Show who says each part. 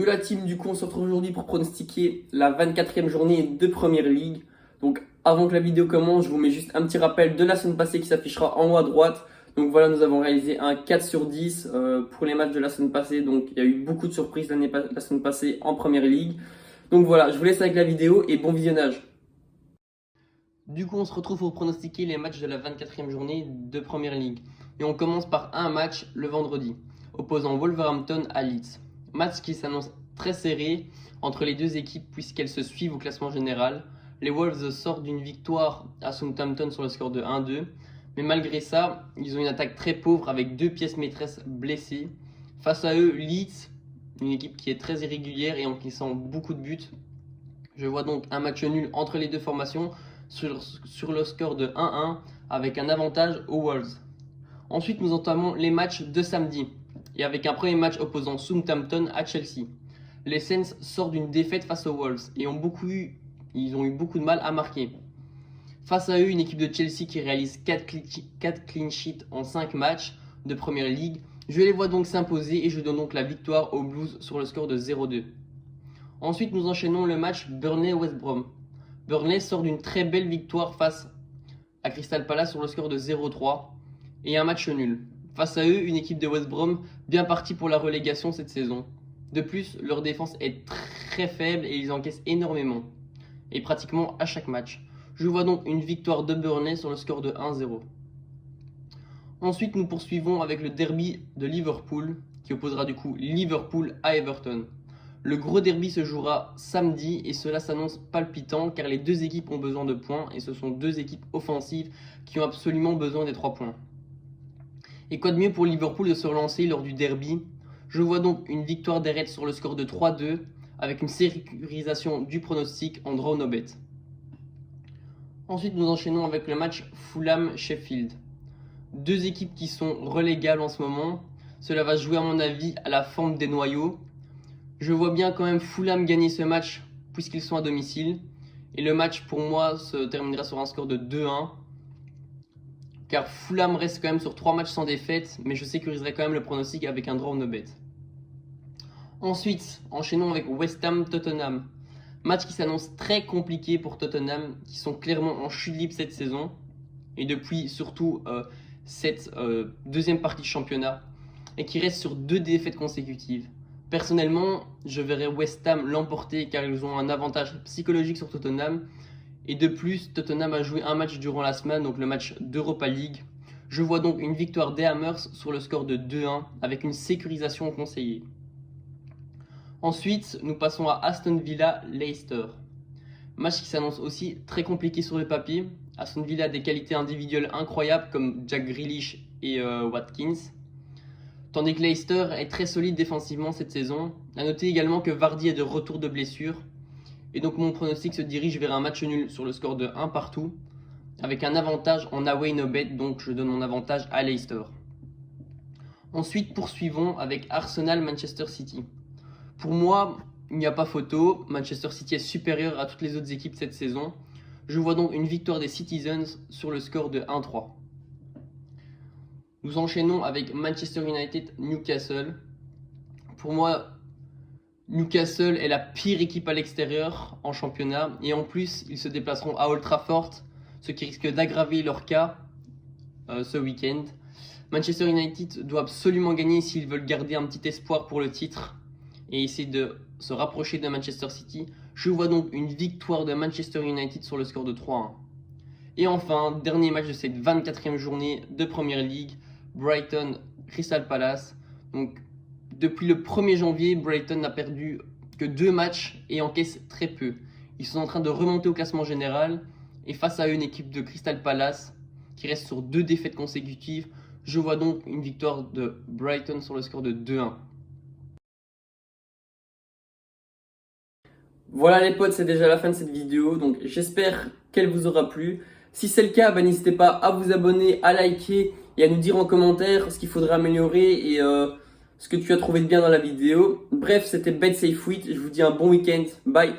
Speaker 1: Yo la team, du coup on se retrouve aujourd'hui pour pronostiquer la 24e journée de Premier League. Donc avant que la vidéo commence, je vous mets juste un petit rappel de la semaine passée qui s'affichera en haut à droite. Donc voilà, nous avons réalisé un 4 sur 10 pour les matchs de la semaine passée. Donc il y a eu beaucoup de surprises la semaine passée en Premier League. Donc voilà, je vous laisse avec la vidéo et bon visionnage. Du coup on se retrouve pour pronostiquer les matchs de la 24e journée de Premier League. Et on commence par un match le vendredi, opposant Wolverhampton à Leeds. Match qui s'annonce très serré entre les deux équipes puisqu'elles se suivent au classement général. Les Wolves sortent d'une victoire à Southampton sur le score de 1-2. Mais malgré ça, ils ont une attaque très pauvre avec deux pièces maîtresses blessées. Face à eux, Leeds, une équipe qui est très irrégulière et encaissant beaucoup de buts. Je vois donc un match nul entre les deux formations sur le score de 1-1 avec un avantage aux Wolves. Ensuite, nous entamons les matchs de samedi et avec un premier match opposant Southampton à Chelsea. Les Saints sortent d'une défaite face aux Wolves et ils ont eu beaucoup de mal à marquer. Face à eux, une équipe de Chelsea qui réalise 4 clean sheets en 5 matchs de Premier League. Je les vois donc s'imposer et je donne donc la victoire aux Blues sur le score de 0-2. Ensuite, nous enchaînons le match Burnley-West Brom. Burnley sort d'une très belle victoire face à Crystal Palace sur le score de 0-3 et un match nul. Face à eux, une équipe de West Brom bien partie pour la relégation cette saison. De plus, leur défense est très faible et ils encaissent énormément, et pratiquement à chaque match. Je vois donc une victoire de Burnley sur le score de 1-0. Ensuite, nous poursuivons avec le derby de Liverpool, qui opposera du coup Liverpool à Everton. Le gros derby se jouera samedi et cela s'annonce palpitant car les deux équipes ont besoin de points et ce sont deux équipes offensives qui ont absolument besoin des 3 points. Et quoi de mieux pour Liverpool de se relancer lors du derby? Je vois donc une victoire des Reds sur le score de 3-2 avec une sécurisation du pronostic en draw no bet. Ensuite, nous enchaînons avec le match Fulham-Sheffield. Deux équipes qui sont relégables en ce moment. Cela va se jouer à mon avis à la forme des noyaux. Je vois bien quand même Fulham gagner ce match puisqu'ils sont à domicile. Et le match pour moi se terminera sur un score de 2-1. Car Fulham reste quand même sur 3 matchs sans défaite, mais je sécuriserai quand même le pronostic avec un draw no bet. Ensuite, enchaînons avec West Ham-Tottenham. Match qui s'annonce très compliqué pour Tottenham, qui sont clairement en chute libre cette saison. Et depuis surtout cette deuxième partie de championnat. Et qui reste sur 2 défaites consécutives. Personnellement, je verrais West Ham l'emporter car ils ont un avantage psychologique sur Tottenham. Et de plus, Tottenham a joué un match durant la semaine, donc le match d'Europa League. Je vois donc une victoire des Hammers sur le score de 2-1 avec une sécurisation conseillée. Ensuite, nous passons à Aston Villa-Leicester. Match qui s'annonce aussi très compliqué sur le papier. Aston Villa a des qualités individuelles incroyables comme Jack Grealish et Watkins. Tandis que Leicester est très solide défensivement cette saison. A noter également que Vardy est de retour de blessure. Et donc mon pronostic se dirige vers un match nul sur le score de 1 partout. Avec un avantage en away no bet, donc je donne mon avantage à Leicester. Ensuite, poursuivons avec Arsenal-Manchester City. Pour moi, il n'y a pas photo. Manchester City est supérieur à toutes les autres équipes cette saison. Je vois donc une victoire des Citizens sur le score de 1-3. Nous enchaînons avec Manchester United-Newcastle. Pour moi, Newcastle est la pire équipe à l'extérieur en championnat. Et en plus, ils se déplaceront à Old Trafford, ce qui risque d'aggraver leur cas ce week-end. Manchester United doit absolument gagner s'ils veulent garder un petit espoir pour le titre et essayer de se rapprocher de Manchester City. Je vois donc une victoire de Manchester United sur le score de 3-1. Et enfin, dernier match de cette 24e journée de Premier League, Brighton-Crystal Palace. Donc, depuis le 1er janvier, Brighton n'a perdu que 2 matchs et encaisse très peu. Ils sont en train de remonter au classement général et face à eux, une équipe de Crystal Palace qui reste sur 2 défaites consécutives. Je vois donc une victoire de Brighton sur le score de 2-1. Voilà les potes, c'est déjà la fin de cette vidéo, donc j'espère qu'elle vous aura plu. Si c'est le cas, n'hésitez pas à vous abonner, à liker et à nous dire en commentaire ce qu'il faudrait améliorer et ce que tu as trouvé de bien dans la vidéo. Bref, c'était Bet Safe With, je vous dis un bon week-end, bye.